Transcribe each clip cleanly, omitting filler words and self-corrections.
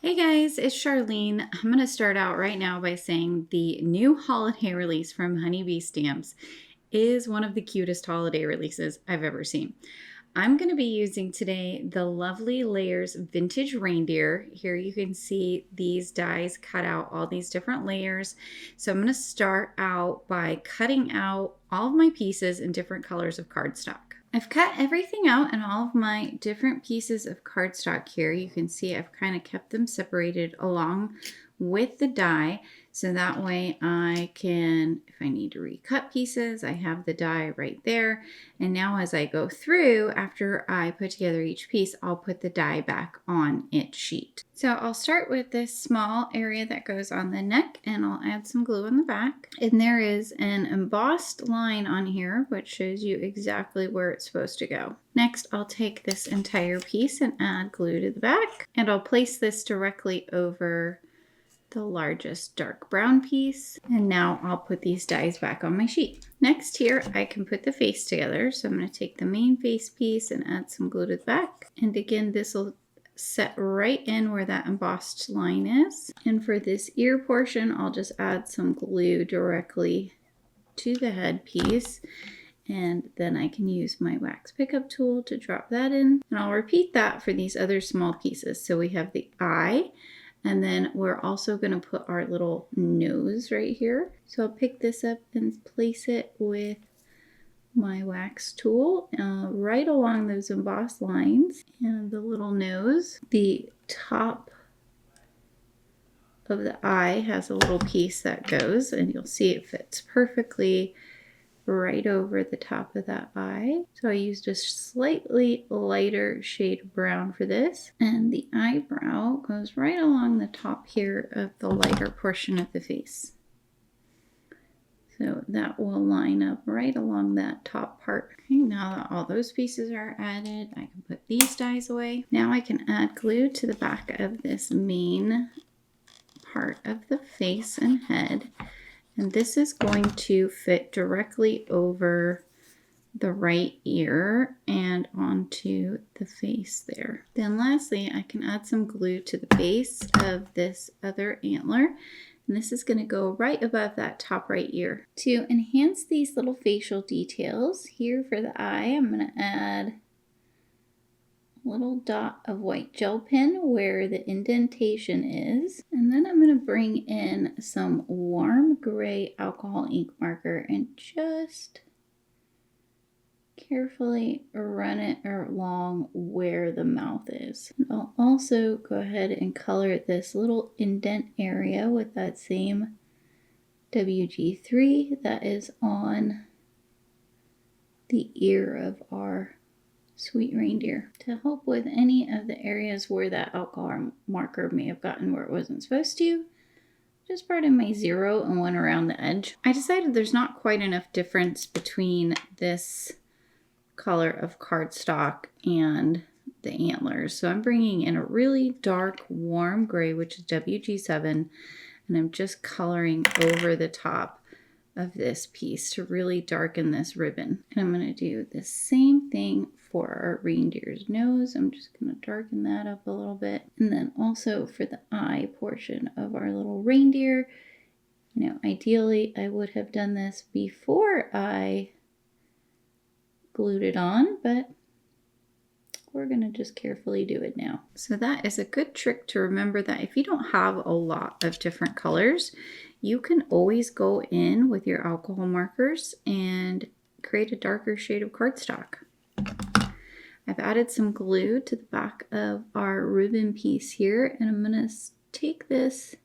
Hey guys, it's Charlene. I'm going to start out right now by saying the new holiday release from Honeybee Stamps is one of the cutest holiday releases I've ever seen. I'm going to be using today the Lovely Layers Vintage Reindeer. Here you can see these dies cut out all these different layers. So I'm going to start out by cutting out all of my pieces in different colors of cardstock. I've cut everything out in all of my different pieces of cardstock here. You can see I've kind of kept them separated along with the die, so that way I can, if I need to recut pieces, I have the die right there. And now as I go through, after I put together each piece, I'll put the die back on its sheet. So I'll start with this small area that goes on the neck, and I'll add some glue on the back. And there is an embossed line on here which shows you exactly where it's supposed to go. Next, I'll take this entire piece and add glue to the back, and I'll place this directly over the largest dark brown piece. And now I'll put these dies back on my sheet. Next here, I can put the face together. So I'm going to take the main face piece and add some glue to the back. And again, this will set right in where that embossed line is. And for this ear portion, I'll just add some glue directly to the head piece. And then I can use my wax pickup tool to drop that in. And I'll repeat that for these other small pieces. So we have the eye, and then we're also going to put our little nose right here. So I'll pick this up and place it with my wax tool right along those embossed lines. And the little nose, the top of the eye has a little piece that goes, and you'll see it fits perfectly right over the top of that eye. So I used a slightly lighter shade of brown for this. And the eyebrow goes right along the top here of the lighter portion of the face. So that will line up right along that top part. Okay, now that all those pieces are added, I can put these dies away. Now I can add glue to the back of this main part of the face and head. And this is going to fit directly over the right ear and onto the face there. Then lastly, I can add some glue to the base of this other antler. And this is going to go right above that top right ear. To enhance these little facial details, here for the eye, I'm going to add little dot of white gel pen where the indentation is. And then I'm going to bring in some warm gray alcohol ink marker and just carefully run it along where the mouth is. And I'll also go ahead and color this little indent area with that same WG3 that is on the ear of our sweet reindeer. To help with any of the areas where that alcohol marker may have gotten where it wasn't supposed to, just brought in my 0 and went around the edge. I decided there's not quite enough difference between this color of cardstock and the antlers. So I'm bringing in a really dark warm gray, which is WG7, and I'm just coloring over the top of this piece to really darken this ribbon. And I'm going to do the same thing for our reindeer's nose. I'm just going to darken that up a little bit. And then also for the eye portion of our little reindeer, you know, ideally I would have done this before I glued it on, but we're going to just carefully do it now. So that is a good trick to remember, that if you don't have a lot of different colors, you can always go in with your alcohol markers and create a darker shade of cardstock. I've added some glue to the back of our ribbon piece here, and I'm going to take this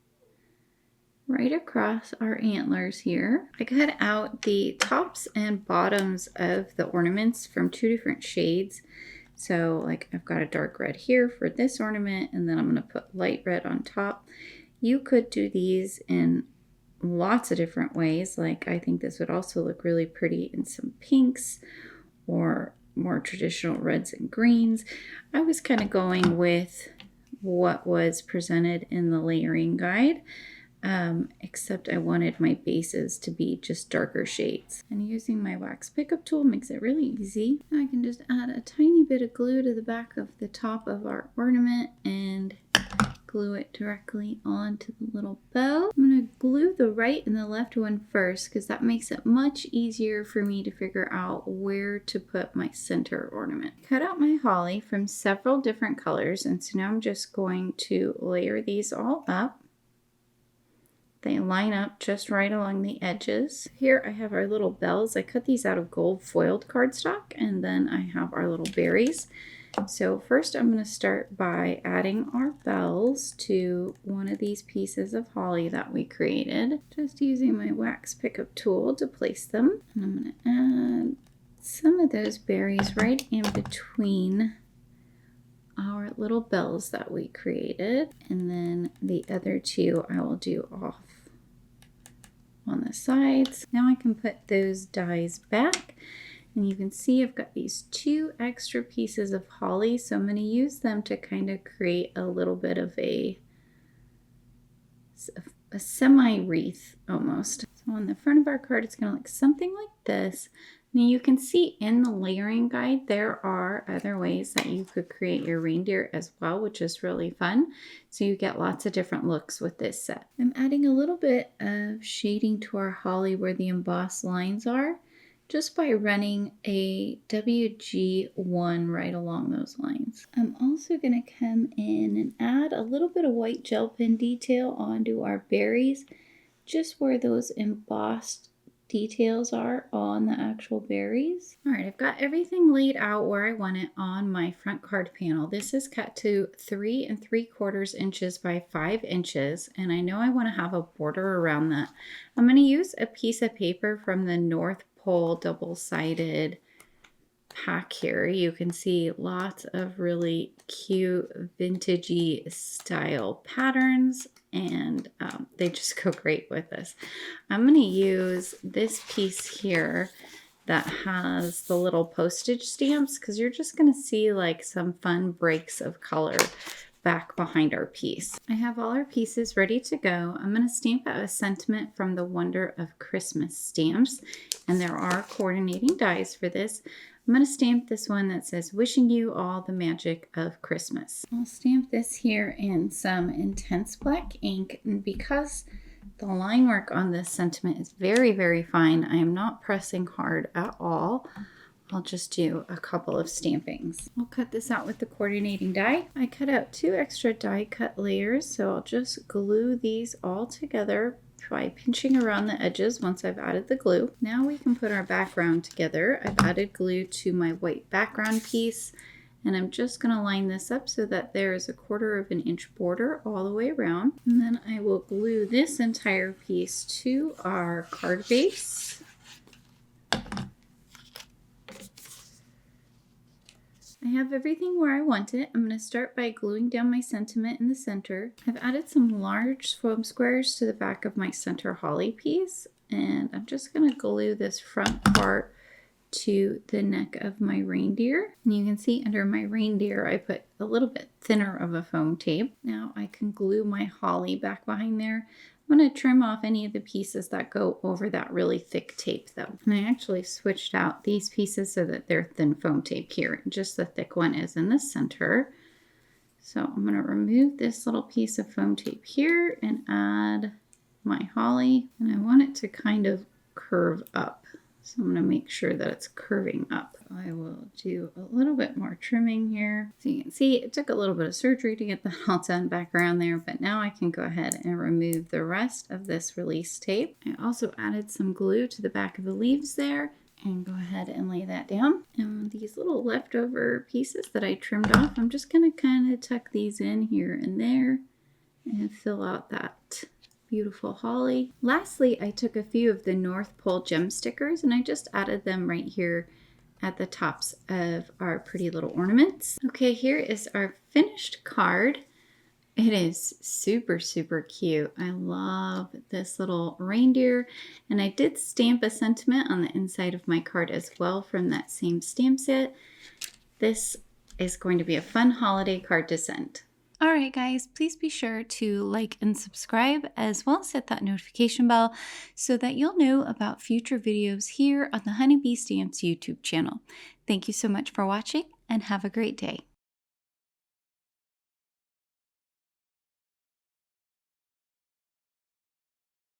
right across our antlers here. I cut out the tops and bottoms of the ornaments from 2 different shades. So like I've got a dark red here for this ornament, and then I'm going to put light red on top. You could do these in lots of different ways. Like I think this would also look really pretty in some pinks or more traditional reds and greens. I was kind of going with what was presented in the layering guide, except I wanted my bases to be just darker shades. And using my wax pickup tool makes it really easy. I can just add a tiny bit of glue to the back of the top of our ornament and glue it directly onto the little bow. I'm going to glue the right and the left one first because that makes it much easier for me to figure out where to put my center ornament. Cut out my holly from several different colors, and so now I'm just going to layer these all up. They line up just right along the edges. Here I have our little bells. I cut these out of gold foiled cardstock, and then I have our little berries. So first I'm going to start by adding our bells to one of these pieces of holly that we created. Just using my wax pickup tool to place them. And I'm going to add some of those berries right in between our little bells that we created. And then the other two I will do off on the sides. Now I can put those dies back, and you can see I've got these 2 extra pieces of holly, so I'm going to use them to kind of create a little bit of a semi-wreath almost. So on the front of our card it's going to look something like this. Now you can see in the layering guide there are other ways that you could create your reindeer as well, which is really fun. So you get lots of different looks with this set. I'm adding a little bit of shading to our holly where the embossed lines are, just by running a WG1 right along those lines. I'm also going to come in and add a little bit of white gel pen detail onto our berries, just where those embossed details are on the actual berries. All right, I've got everything laid out where I want it on my front card panel. This is cut to 3 3/4 inches by 5 inches, and I know I want to have a border around that. I'm going to use a piece of paper from the North Pole double-sided pack here. You can see lots of really cute vintagey style patterns, and they just go great with this. I'm going to use this piece here that has the little postage stamps because you're just going to see like some fun breaks of color back behind our piece. I have all our pieces ready to go. I'm going to stamp out a sentiment from the Wonder of Christmas stamps, and there are coordinating dies for this. I'm going to stamp this one that says, "Wishing you all the magic of Christmas." I'll stamp this here in some intense black ink, and because the line work on this sentiment is very, very fine, I am not pressing hard at all. I'll just do a couple of stampings. I'll cut this out with the coordinating die. I cut out 2 extra die cut layers, so I'll just glue these all together by pinching around the edges once I've added the glue. Now we can put our background together. I've added glue to my white background piece, and I'm just going to line this up so that there is a 1/4 inch border all the way around. And then I will glue this entire piece to our card base. I have everything where I want it. I'm going to start by gluing down my sentiment in the center. I've added some large foam squares to the back of my center holly piece, and I'm just going to glue this front part to the neck of my reindeer. And you can see under my reindeer I put a little bit thinner of a foam tape. Now I can glue my holly back behind there. I'm going to trim off any of the pieces that go over that really thick tape though. And I actually switched out these pieces so that they're thin foam tape here. Just the thick one is in the center. So I'm going to remove this little piece of foam tape here and add my holly. And I want it to kind of curve up. So I'm going to make sure that it's curving up. I will do a little bit more trimming here. So you can see it took a little bit of surgery to get that all done back around there, but now I can go ahead and remove the rest of this release tape. I also added some glue to the back of the leaves there, and go ahead and lay that down. And these little leftover pieces that I trimmed off, I'm just going to kind of tuck these in here and there and fill out that beautiful holly. Lastly, I took a few of the North Pole gem stickers and I just added them right here at the tops of our pretty little ornaments. Okay, here is our finished card. It is super, super cute. I love this little reindeer, and I did stamp a sentiment on the inside of my card as well from that same stamp set. This is going to be a fun holiday card to send. All right, guys, please be sure to like and subscribe, as well as hit that notification bell so that you'll know about future videos here on the Honeybee Stamps YouTube channel. Thank you so much for watching, and have a great day.